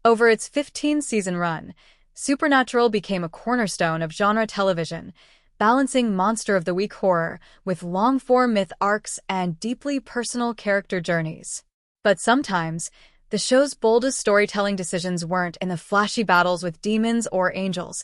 Over its 15-season run, Supernatural became a cornerstone of genre television, balancing Monster of the Week horror with long-form myth arcs and deeply personal character journeys. But sometimes, the show's boldest storytelling decisions weren't in the flashy battles with demons or angels.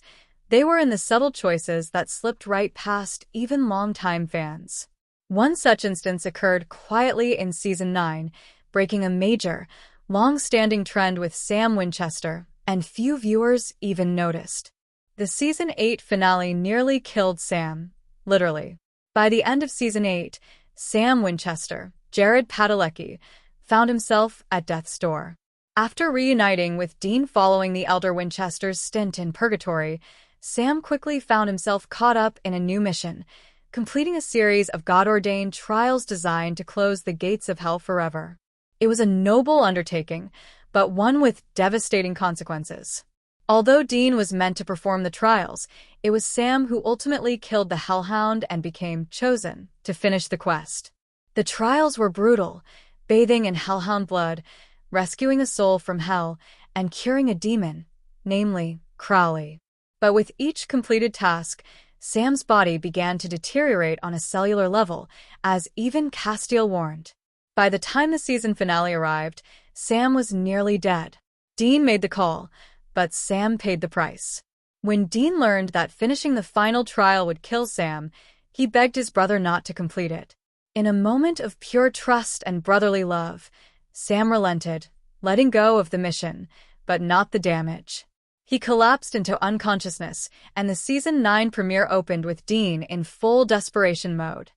They were in the subtle choices that slipped right past even longtime fans. One such instance occurred quietly in Season 9, breaking a major, long-standing trend with Sam Winchester, and few viewers even noticed. The Season 8 finale nearly killed Sam, literally. By the end of Season 8, Sam Winchester, Jared Padalecki, found himself at death's door. After reuniting with Dean following the elder Winchester's stint in purgatory, Sam quickly found himself caught up in a new mission, completing a series of God-ordained trials designed to close the gates of hell forever. It was a noble undertaking, but one with devastating consequences. Although Dean was meant to perform the trials, it was Sam who ultimately killed the Hellhound and became chosen to finish the quest. The trials were brutal, bathing in Hellhound blood, rescuing a soul from hell, and curing a demon, namely Crowley. But with each completed task, Sam's body began to deteriorate on a cellular level, as even Castiel warned. By the time the season finale arrived, Sam was nearly dead. Dean made the call, but Sam paid the price. When Dean learned that finishing the final trial would kill Sam, he begged his brother not to complete it. In a moment of pure trust and brotherly love, Sam relented, letting go of the mission, but not the damage. He collapsed into unconsciousness, and the Season 9 premiere opened with Dean in full desperation mode.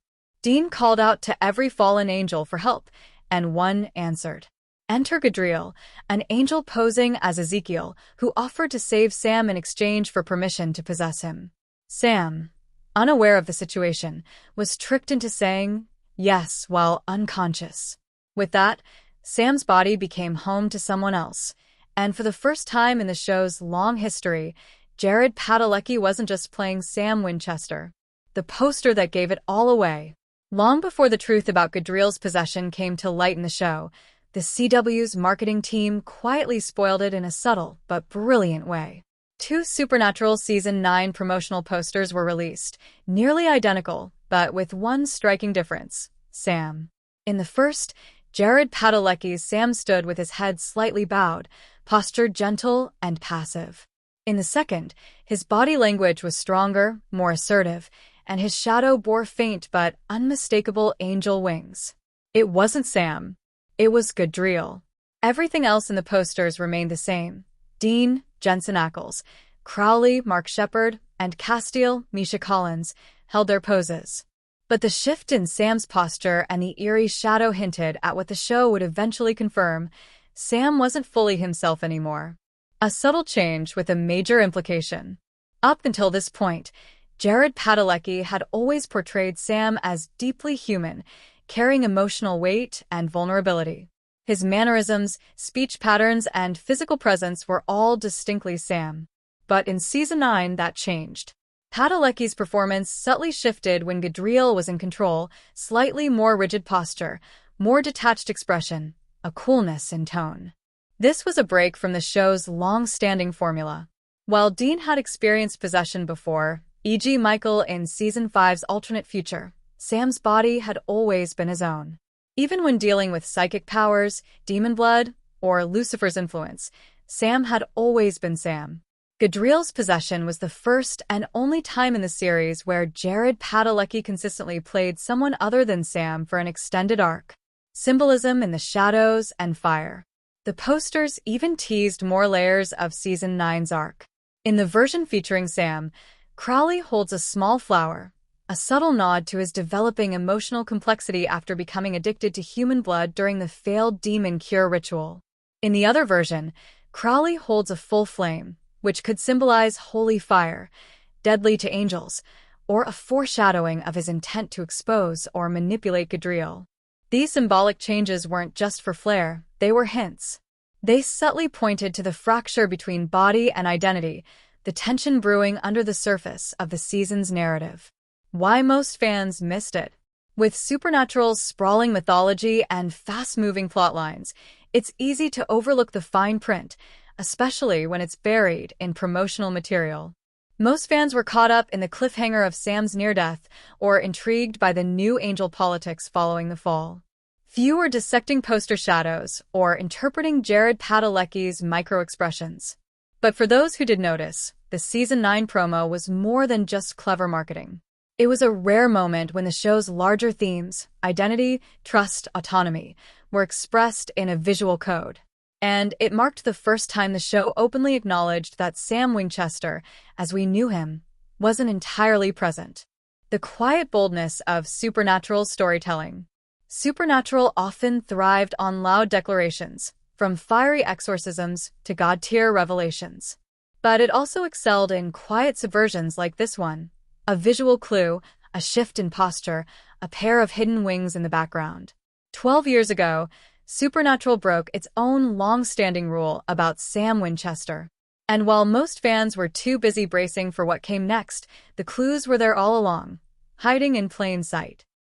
Dean called out to every fallen angel for help, and one answered. Enter Gadriel, an angel posing as Ezekiel, who offered to save Sam in exchange for permission to possess him. Sam, unaware of the situation, was tricked into saying yes while unconscious. With that, Sam's body became home to someone else, and for the first time in the show's long history, Jared Padalecki wasn't just playing Sam Winchester, the poster that gave it all away. Long before the truth about Gadriel's possession came to light in the show, the CW's marketing team quietly spoiled it in a subtle but brilliant way. 2 Supernatural Season 9 promotional posters were released, nearly identical, but with one striking difference: Sam. In the first, Jared Padalecki's Sam stood with his head slightly bowed, postured gentle and passive. In the second, his body language was stronger, more assertive, and his shadow bore faint but unmistakable angel wings. It wasn't Sam. It was Gadriel. Everything else in the posters remained the same. Dean, Jensen Ackles, Crowley, Mark Shepard, and Castiel, Misha Collins, held their poses. But the shift in Sam's posture and the eerie shadow hinted at what the show would eventually confirm: Sam wasn't fully himself anymore. A subtle change with a major implication. Up until this point, Jared Padalecki had always portrayed Sam as deeply human, carrying emotional weight and vulnerability. His mannerisms, speech patterns, and physical presence were all distinctly Sam. But in Season 9, that changed. Padalecki's performance subtly shifted when Gadriel was in control: slightly more rigid posture, more detached expression, a coolness in tone. This was a break from the show's long-standing formula. While Dean had experienced possession before, e.g. Michael in Season 5's alternate future, Sam's body had always been his own. Even when dealing with psychic powers, demon blood, or Lucifer's influence, Sam had always been Sam. Gadriel's possession was the first and only time in the series where Jared Padalecki consistently played someone other than Sam for an extended arc. Symbolism in the shadows and fire. The posters even teased more layers of Season 9's arc. In the version featuring Sam, Crowley holds a small flower, a subtle nod to his developing emotional complexity after becoming addicted to human blood during the failed demon cure ritual. In the other version, Crowley holds a full flame, which could symbolize holy fire, deadly to angels, or a foreshadowing of his intent to expose or manipulate Gadriel. These symbolic changes weren't just for flair, they were hints. They subtly pointed to the fracture between body and identity, the tension brewing under the surface of the season's narrative. Why most fans missed it. With Supernatural's sprawling mythology and fast-moving plotlines, it's easy to overlook the fine print: especially when it's buried in promotional material. Most fans were caught up in the cliffhanger of Sam's near-death or intrigued by the new Angel politics following the fall. Few were dissecting poster shadows or interpreting Jared Padalecki's micro-expressions. But for those who did notice, the Season 9 promo was more than just clever marketing. It was a rare moment when the show's larger themes, identity, trust, autonomy, were expressed in a visual code. And it marked the first time the show openly acknowledged that Sam Winchester, as we knew him, wasn't entirely present. The quiet boldness of Supernatural storytelling. Supernatural often thrived on loud declarations, from fiery exorcisms to God-tier revelations. But it also excelled in quiet subversions like this one. A visual clue, a shift in posture, a pair of hidden wings in the background. 12 years ago, Supernatural broke its own long-standing rule about Sam Winchester. And while most fans were too busy bracing for what came next, the clues were there all along, hiding in plain sight.